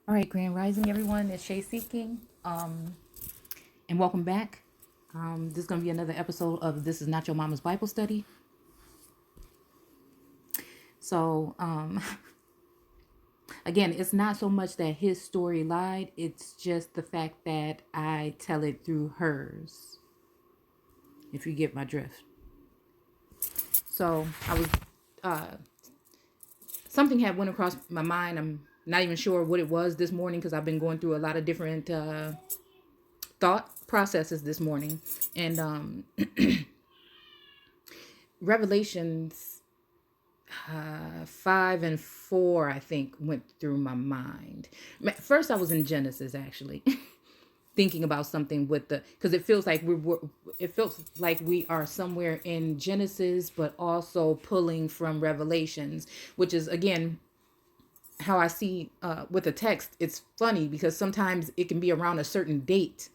All right, Grand Rising, everyone. It's Shay Seeking, and welcome back. This is going to be another episode of This Is Not Your Mama's Bible Study. So, again, it's not so much that his story lied, it's just the fact that I tell it through hers, if you get my drift. So, something had went across my mind. I'm not even sure what it was this morning because I've been going through a lot of different thought processes this morning. And Revelations 5 and 4, I think, went through my mind. First, I was in Genesis, actually, thinking about something with because it feels like it feels like we are somewhere in Genesis, but also pulling from Revelations, which is, again, how I see with the text. It's funny because sometimes it can be around a certain date.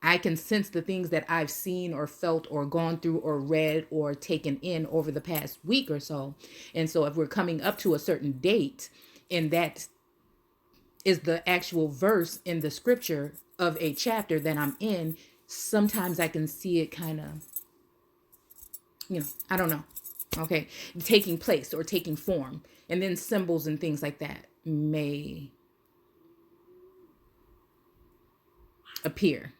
I can sense the things that I've seen or felt or gone through or read or taken in over the past week or so. And so if we're coming up to a certain date and that is the actual verse in the scripture of a chapter that I'm in, sometimes I can see it kind of, I don't know. Okay. Taking place or taking form. And then symbols and things like that may appear.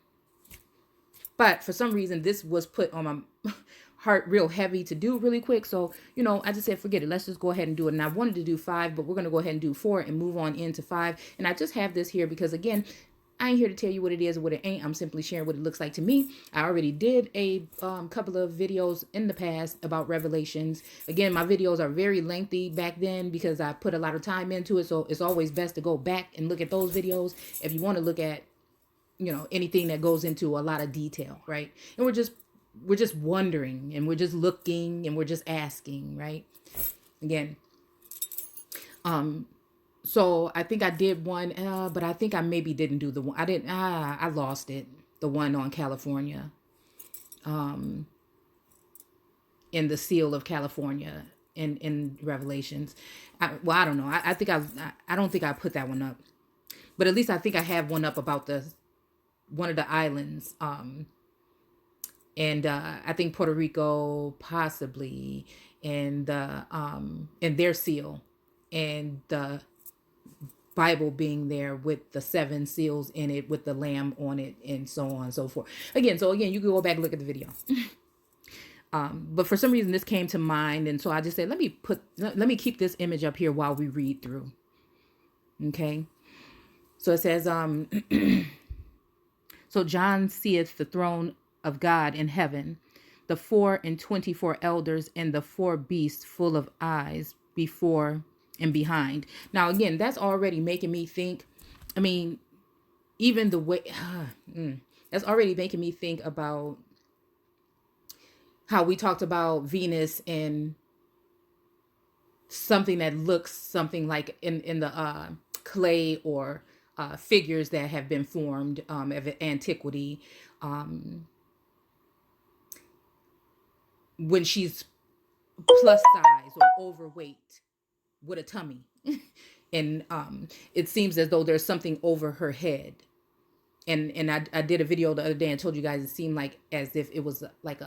But for some reason, this was put on my heart real heavy to do really quick. So, I just said, forget it. Let's just go ahead and do it. And I wanted to do 5, but we're going to go ahead and do 4 and move on into 5. And I just have this here because, again, I ain't here to tell you what it is or what it ain't. I'm simply sharing what it looks like to me. I already did a couple of videos in the past about Revelations. Again, my videos are very lengthy back then because I put a lot of time into it. So it's always best to go back and look at those videos if you want to look at anything that goes into a lot of detail, right? And we're just wondering, and we're just looking, and we're just asking, right? Again, so I think I did one, but I think I maybe didn't do the one. I lost it, the one on California, in the seal of California in Revelations. I don't know. I don't think I put that one up, but at least I think I have one up about one of the islands, and I think Puerto Rico possibly, and their seal, and the Bible being there with the 7 seals in it, with the lamb on it, and so on and so forth. Again, you can go back and look at the video. But for some reason, this came to mind, and so I just said, let me keep this image up here while we read through. Okay, so it says, So John seeth the throne of God in heaven, the 24 elders, and the 4 beasts full of eyes before and behind. Now, again, that's already making me think. I mean, even the way that's already making me think about how we talked about Venus and something that looks something like in the clay or figures that have been formed of antiquity, when she's plus size or overweight with a tummy. And it seems as though there's something over her head. And I did a video the other day and told you guys it seemed like as if it was like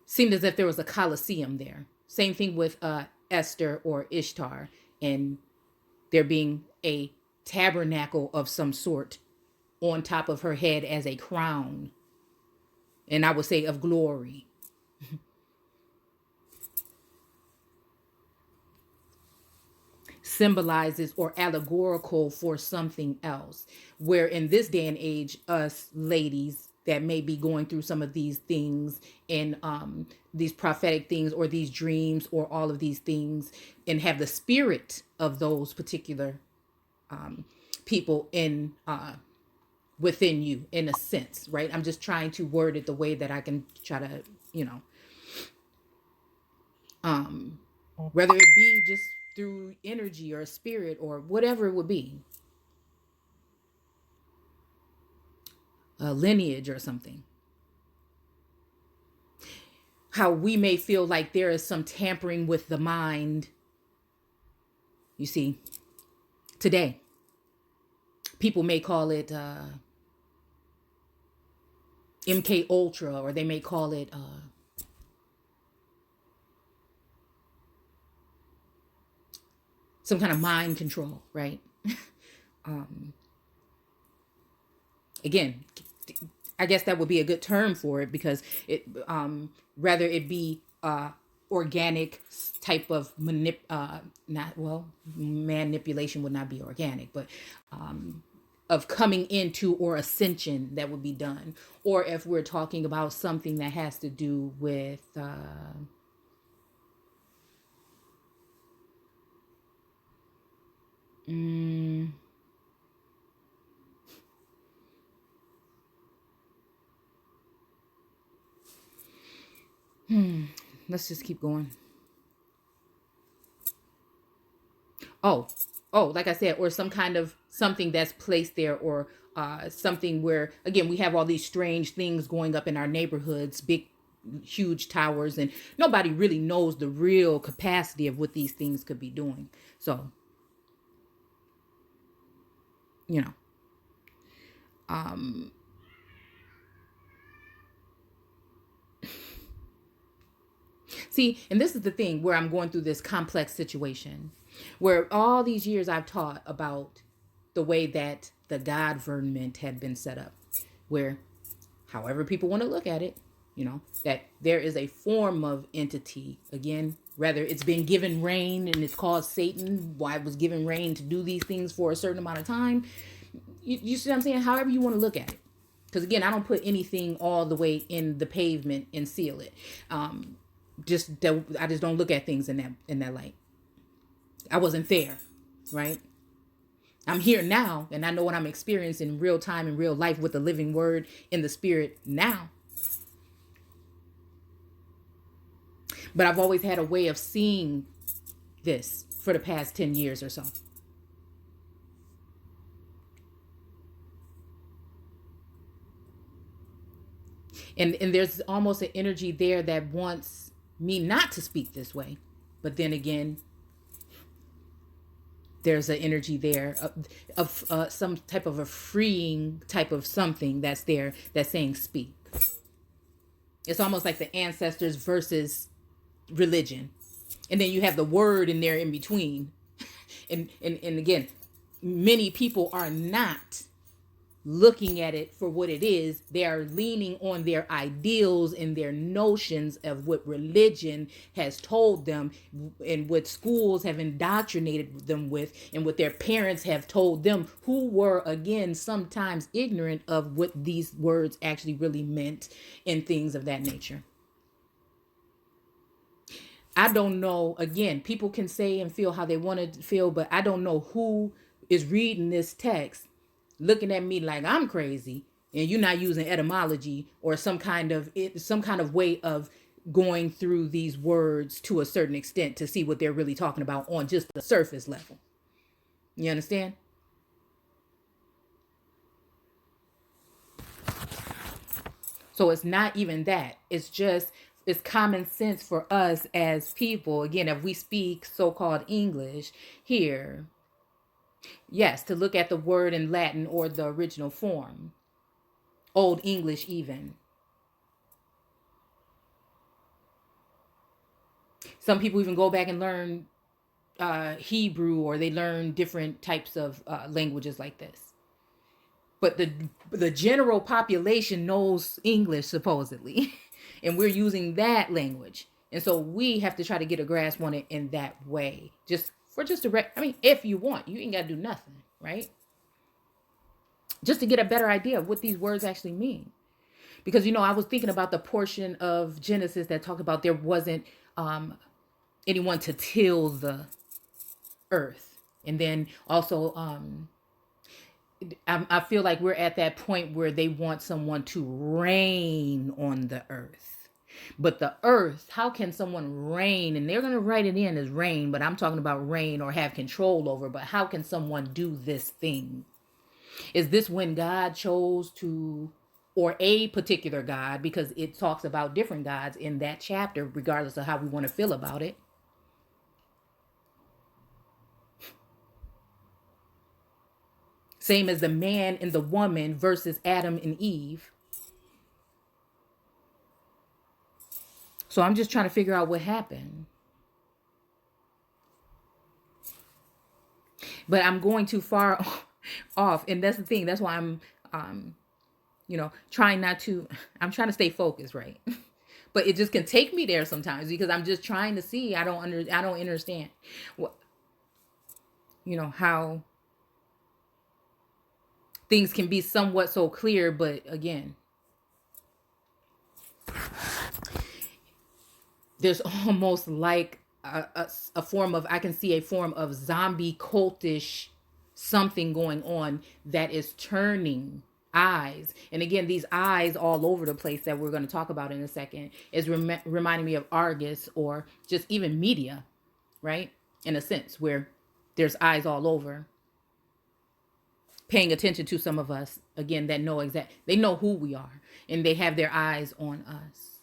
seemed as if there was a Colosseum there. Same thing with Esther or Ishtar, and there being a tabernacle of some sort on top of her head as a crown, and I would say of glory. Symbolizes or allegorical for something else, where in this day and age, us ladies that may be going through some of these things, and these prophetic things or these dreams or all of these things, and have the spirit of those particular people in within you, in a sense, right? I'm just trying to word it the way that I can try to, whether it be just through energy or spirit or whatever it would be, a lineage or something. How we may feel like there is some tampering with the mind, You see, today, people may call it MK Ultra, or they may call it some kind of mind control, right? um, Again, I guess that would be a good term for it, because it rather it be organic type of not, well, manipulation would not be organic, but of coming into, or ascension that would be done, or if we're talking about something that has to do with mm, let's just keep going. Oh, oh, like I said, or some kind of something that's placed there, or something where, again, we have all these strange things going up in our neighborhoods, big, huge towers, and nobody really knows the real capacity of what these things could be doing. So, you know, um, see, and this is the thing where I'm going through this complex situation, where all these years I've taught about the way that the government had been set up, where, however people want to look at it, that there is a form of entity, again, rather it's been given reign and it's called Satan. Why it was given reign to do these things for a certain amount of time. You see what I'm saying? However you want to look at it. Because again, I don't put anything all the way in the pavement and seal it. Just that I just don't look at things in that light. I wasn't there, right? I'm here now, and I know what I'm experiencing in real time, in real life, with the living word in the spirit now. But I've always had a way of seeing this for the past 10 years or so. And there's almost an energy there that wants me not to speak this way. But then again, there's an energy there of some type of a freeing type of something that's there that's saying speak. It's almost like the ancestors versus religion. And then you have the word in there in between. And again, many people are not looking at it for what it is. They are leaning on their ideals and their notions of what religion has told them, and what schools have indoctrinated them with, and what their parents have told them, who were, again, sometimes ignorant of what these words actually really meant, and things of that nature. I don't know. Again, people can say and feel how they want to feel, but I don't know who is reading this text looking at me like I'm crazy, and you're not using etymology or some kind of way of going through these words to a certain extent to see what they're really talking about on just the surface level. You understand? So it's not even that. It's common sense for us as people. Again, if we speak so-called English here, yes, to look at the word in Latin or the original form, Old English even. Some people even go back and learn Hebrew, or they learn different types of languages like this. But the general population knows English supposedly, and we're using that language, and so we have to try to get a grasp on it in that way. I mean, if you want, you ain't got to do nothing, right? Just to get a better idea of what these words actually mean. Because I was thinking about the portion of Genesis that talked about there wasn't anyone to till the earth, and then also I feel like we're at that point where they want someone to reign on the earth. But the earth, how can someone reign? And they're going to write it in as reign, but I'm talking about reign or have control over. But how can someone do this thing? Is this when God chose to, or a particular God, because it talks about different gods in that chapter, regardless of how we want to feel about it? Same as the man and the woman versus Adam and Eve. So I'm just trying to figure out what happened. But I'm going too far off. And that's the thing. That's why I'm trying not to, I'm trying to stay focused, right? But it just can take me there sometimes because I'm just trying to see. I don't understand what, how things can be somewhat so clear, but again, there's almost like a form of, I can see a form of zombie cultish something going on that is turning eyes. And again, these eyes all over the place that we're going to talk about in a second is reminding me of Argus or just even media, right? In a sense where there's eyes all over paying attention to some of us, again, that know they know who we are and they have their eyes on us.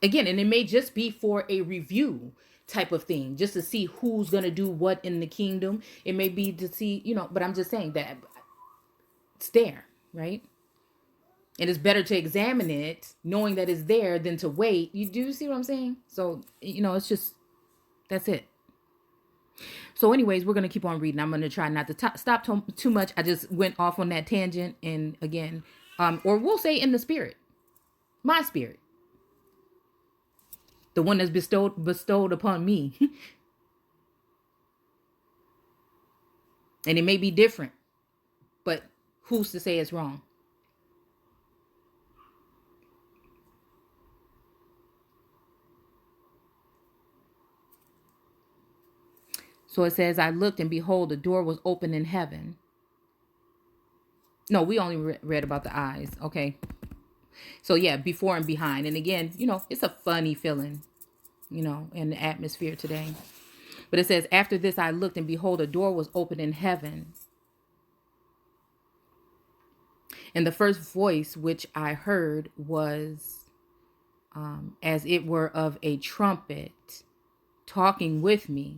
Again, and it may just be for a review type of thing, just to see who's going to do what in the kingdom. It may be to see, but I'm just saying that it's there, right? And it's better to examine it knowing that it's there than to wait. You do see what I'm saying? So, it's just, that's it. So anyways, we're going to keep on reading. I'm going to try not to stop too much. I just went off on that tangent. And again, or we'll say in the spirit, my spirit, the one that's bestowed upon me. And it may be different, but who's to say it's wrong? So it says, I looked and behold, the door was open in heaven. No, we only read about the eyes. Okay. So yeah, before and behind. And again, it's a funny feeling, in the atmosphere today. But it says, after this, I looked and behold, a door was open in heaven. And the first voice which I heard was as it were of a trumpet talking with me,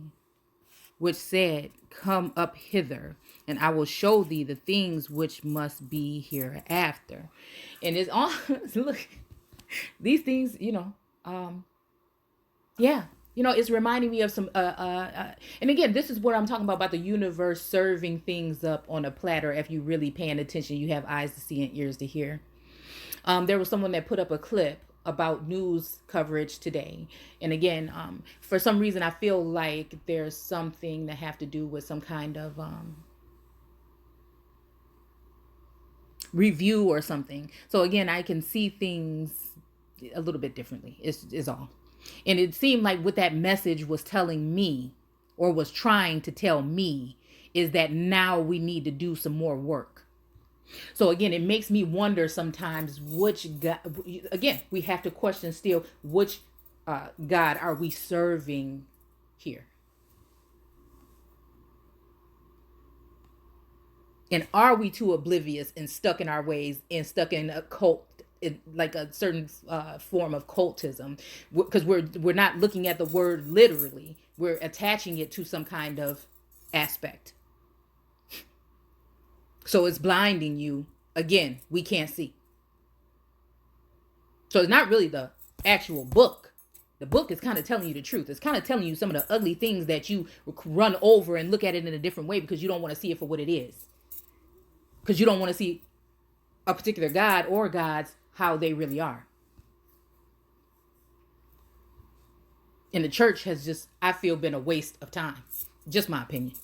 which said, come up hither, and I will show thee the things which must be hereafter. And it's all, look, these things, yeah. It's reminding me of some, and again, this is what I'm talking about the universe serving things up on a platter. If you really paying attention, you have eyes to see and ears to hear. There was someone that put up a clip about news coverage today. And again, for some reason, I feel like there's something that have to do with some kind of review or something. So again, I can see things a little bit differently is all. And it seemed like what that message was telling me or was trying to tell me is that now we need to do some more work. So again, it makes me wonder sometimes which God, again, we have to question still, which God are we serving here? And are we too oblivious and stuck in our ways and stuck in a cult, like a certain form of cultism? Because we're not looking at the word literally. We're attaching it to some kind of aspect. So it's blinding you. Again, we can't see. So it's not really the actual book. The book is kind of telling you the truth. It's kind of telling you some of the ugly things that you run over and look at it in a different way because you don't want to see it for what it is. Because you don't want to see a particular God or gods how they really are. And the church has just, I feel, been a waste of time. Just my opinion.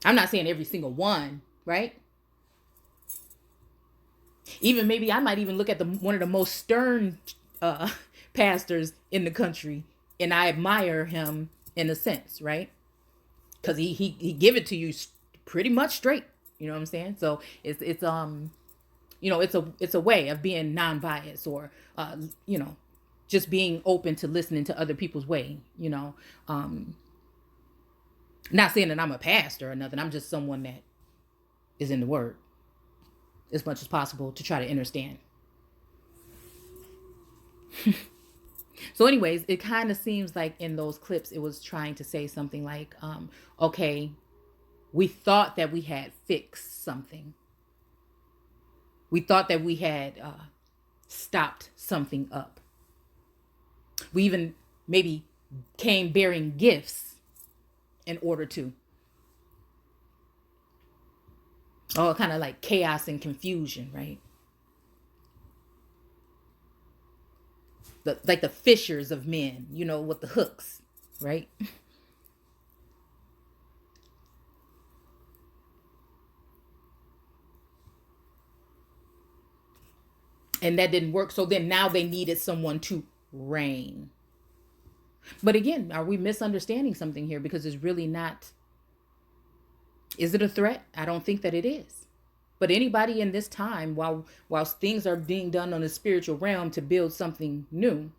I'm not saying every single one, right? Even maybe I might even look at one of the most stern pastors in the country, and I admire him in a sense, right? Because he give it to you pretty much straight. You know what I'm saying? So it's it's a way of being non-biased or just being open to listening to other people's way. Not saying that I'm a pastor or nothing. I'm just someone that is in the Word as much as possible to try to understand. So, anyways, it kind of seems like in those clips, it was trying to say something like, okay, we thought that we had fixed something. We thought that we had stopped something up. We even maybe came bearing gifts in order to. Oh, kind of like chaos and confusion, right? Like the fishers of men, with the hooks, right? And that didn't work. So then now they needed someone to reign. But again, are we misunderstanding something here? Because it's really not. Is it a threat? I don't think that it is. But anybody in this time, whilst things are being done on the spiritual realm to build something new,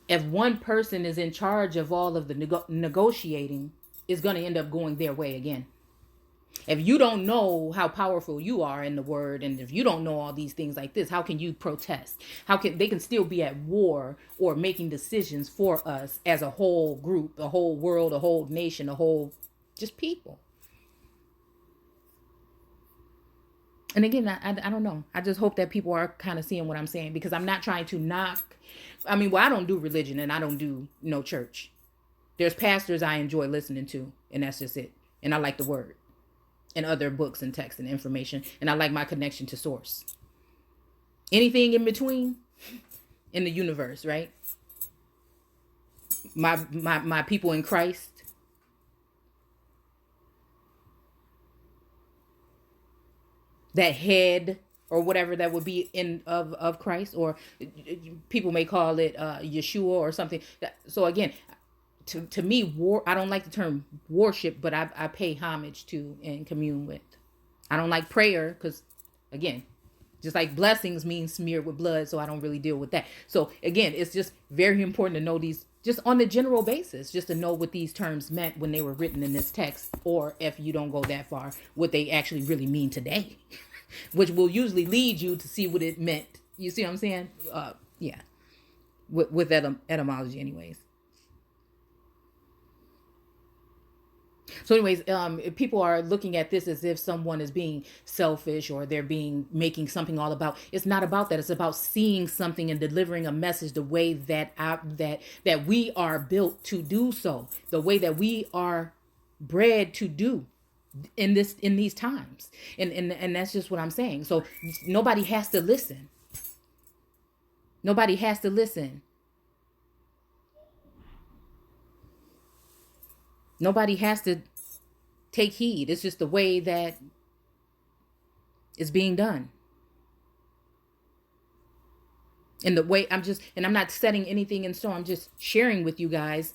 if one person is in charge of all of the negotiating, it's going to end up going their way again. If you don't know how powerful you are in the word, and if you don't know all these things like this, how can you protest? How can they can still be at war or making decisions for us as a whole group, a whole world, a whole nation, a whole just people? And again, I don't know. I just hope that people are kind of seeing what I'm saying, because I'm not trying to knock. I don't do religion, and I don't do no church. There's pastors I enjoy listening to, and that's just it. And I like the word and other books and texts and information, and I like my connection to source. Anything in between in the universe, right? My people in Christ, that head or whatever that would be in of Christ, or people may call it Yeshua or something. So again, to me, I don't like the term worship, but I pay homage to and commune with. I don't like prayer because, again, just like blessings mean smeared with blood, so I don't really deal with that. So again, it's just very important to know these, just on the general basis, just to know what these terms meant when they were written in this text, or if you don't go that far, what they actually really mean today, which will usually lead you to see what it meant. You see what I'm saying? Yeah, with etymology, anyways. So, anyways, if people are looking at this as if someone is being selfish or they're being making something all about, it's not about that. It's about seeing something and delivering a message the way that we are built to do so, the way that we are bred to do in these times, and that's just what I'm saying. So nobody has to listen. Nobody has to listen. Nobody has to take heed. It's just the way that it's being done. And the way I'm not setting anything in stone. I'm just sharing with you guys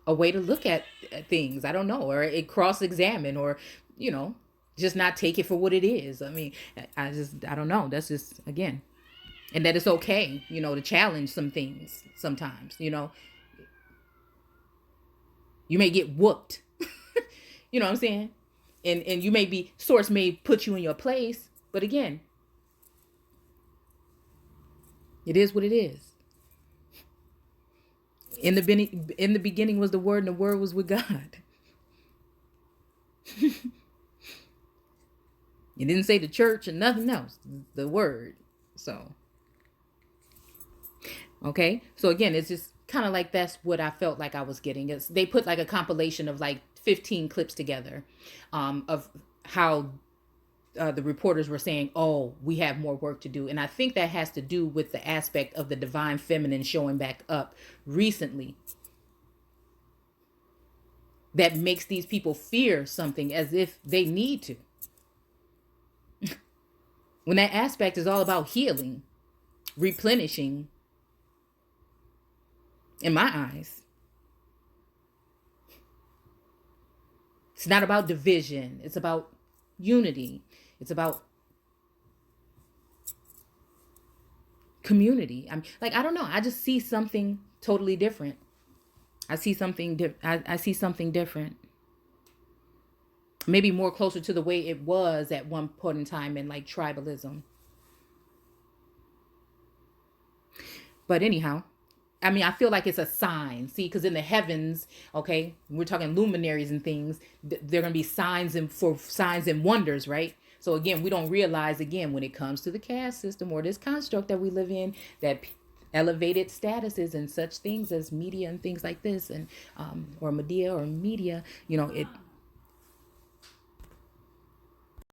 a way to look at things. I don't know, or a cross-examine, or, just not take it for what it is. I don't know. That's just, again, and that it's okay, to challenge some things sometimes. You may get whooped. You know what I'm saying? And you may be, source may put you in your place, but again, it is what it is. In the beginning was the word, and the word was with God. It didn't say the church and nothing else. The word. So, okay. So again, it's just kind of like, that's what I felt like I was getting. They put like a compilation of like 15 clips together, of how the reporters were saying, oh, we have more work to do. And I think that has to do with the aspect of the divine feminine showing back up recently, that makes these people fear something as if they need to. When that aspect is all about healing, replenishing, in my eyes. It's not about division. It's about unity. It's about community. I don't know. I just see something totally different. I see something different. maybe more closer to the way it was at one point in time in like tribalism. But anyhow, I mean, I feel like it's a sign. See, because in the heavens, okay, we're talking luminaries and things. They're gonna be signs and for signs and wonders, right? So again, we don't realize again when it comes to the caste system or this construct that we live in that elevated statuses and such things as media and things like this and or media, you know,